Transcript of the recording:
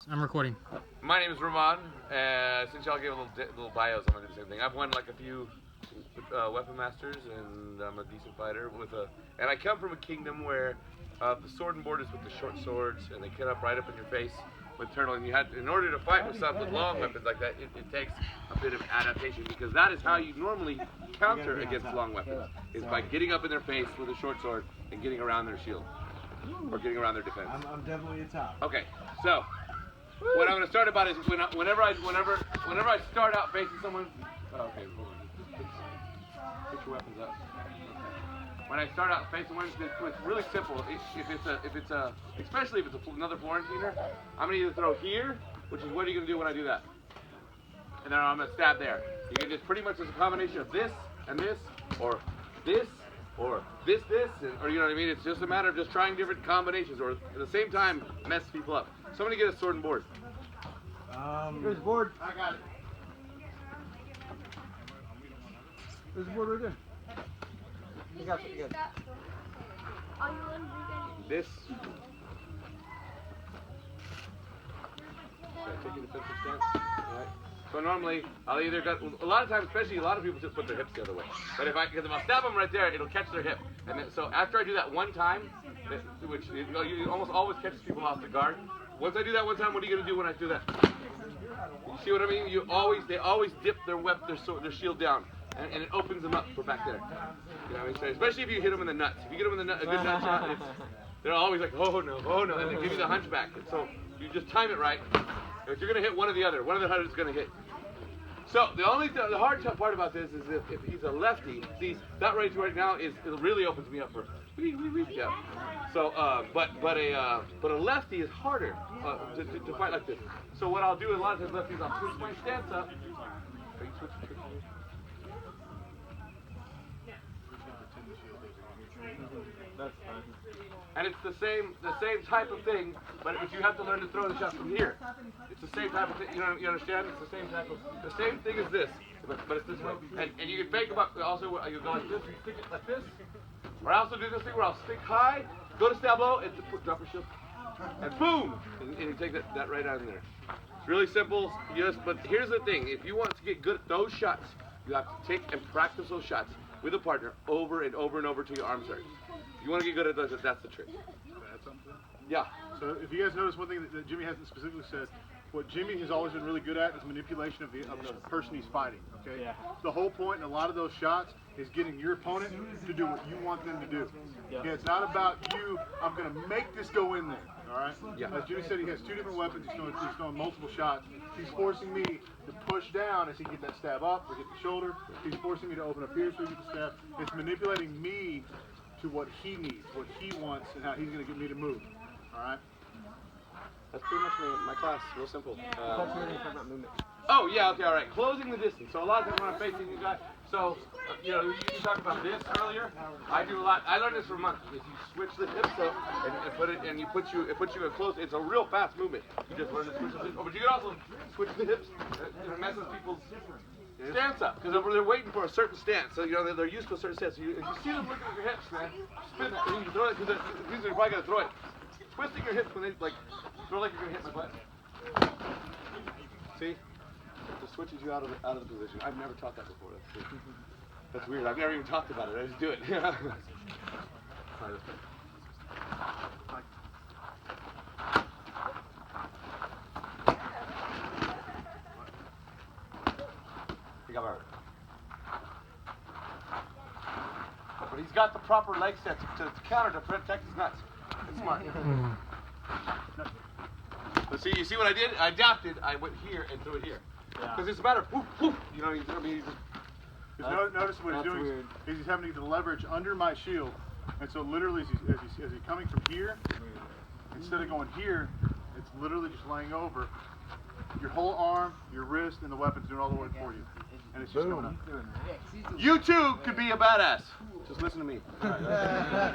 I'm recording. My name is Ramon. Since y'all gave a little bios, I'm gonna do the same thing. I've won like a few weapon masters, and I'm a decent fighter and I come from a kingdom where the sword and board is with the short swords, and they cut up right up in your face with turtle. And in order to fight with something with long weapons like that, it takes a bit of adaptation, because that is how you normally counter against long weapons, is by getting up in their face with a short sword and getting around their shield or getting around their defense. I'm definitely a top. Okay, so. What I'm going to start about is whenever I start out facing someone. Oh, okay, hold on. Put your weapons up. Okay. When I start out facing one, it's really simple. Especially if it's another Florentiner, I'm going to either throw here, which is what are you going to do when I do that, and then I'm going to stab there. You can just pretty much, it's a combination of this and this, or this, or this, or you know what I mean. It's just a matter of just trying different combinations, or at the same time mess people up. Somebody get a sword and board. There's a board. I got it. There's a board right there. You got it. You got it. This. Okay, take your defensive stance. All right. So normally, I'll either got a lot of times, especially a lot of people just put their hips the other way. But because if I stab them right there, it'll catch their hip. And then, so after I do that one time, which you almost always catches people off the guard. Once I do that one time, what are you gonna do when I do that? You see what I mean? They always dip their shield down, and it opens them up for back there. You know what I'm saying? Especially if you hit them in the nuts. If you get them in a good nut shot, they're always like, oh no, and they give you the hunchback. And so you just time it right. If you're gonna hit one or the other is gonna hit. So the hard part about this is if he's a lefty, see that right now it really opens me up for yeah. So but a lefty is harder to fight like this. So what I'll do a lot of times lefties, I'll switch my stance up. Are you switching? That's fine. And it's the same type of thing, but you have to learn to throw the shot from here. It's the same type of thing. You understand? It's the same thing as this, but it's this way. And you can fake them up. Also, you go like this, you stick it like this. Or I also do this thing where I'll stick high, go to stab low, and drop your shield, and boom, and you take that right out of there. It's really simple. But here's the thing: if you want to get good at those shots, you have to take and practice those shots with a partner over and over and over till your arms hurt. You want to get good at those, that's the trick. Add something? Yeah. So if you guys notice one thing that Jimmy hasn't specifically said, what Jimmy has always been really good at is manipulation of the person he's fighting. Okay. Yeah. The whole point in a lot of those shots is getting your opponent to do what you want them to do. Yeah. Okay. It's not about you. I'm going to make this go in there. All right. Yeah. As Jimmy said, he has two different weapons. He's throwing multiple shots. He's forcing me to push down as he get that stab up or get the shoulder. He's forcing me to open up here so he get the stab. It's manipulating me to what he needs, what he wants, and how he's going to get me to move. All right. That's pretty much my class. Real simple. Movement. Oh yeah. Okay. All right. Closing the distance. So a lot of times when I'm facing you guys, you talked about this earlier. I do a lot. I learned this from months. Is you switch the hips up and it puts you in close. It's a real fast movement. You just learn to switch the hips. But you can also switch the hips. It messes people's stance up, because they're waiting for a certain stance. So they're used to a certain stance. So if you see them looking at your hips, man, spin it and you throw it, because you're probably gonna throw it. Twisting your hips when they throw like you're gonna hit my butt. See, it just switches you out of the position. I've never taught that before. That's weird. I've never even talked about it. I just do it. But he's got the proper leg set to counter to protect his nuts. It's smart. But see, you see what I did? I adapted. I went here and threw it here. Because it's a matter of poof, poof. Notice what he's doing is he's having to get the leverage under my shield. And so literally as he's coming from here, instead of going here, it's literally just laying over. Your whole arm, your wrist, and the weapon's doing all the work for you. And it's just going up. You too could be a badass. Just listen to me. Yeah.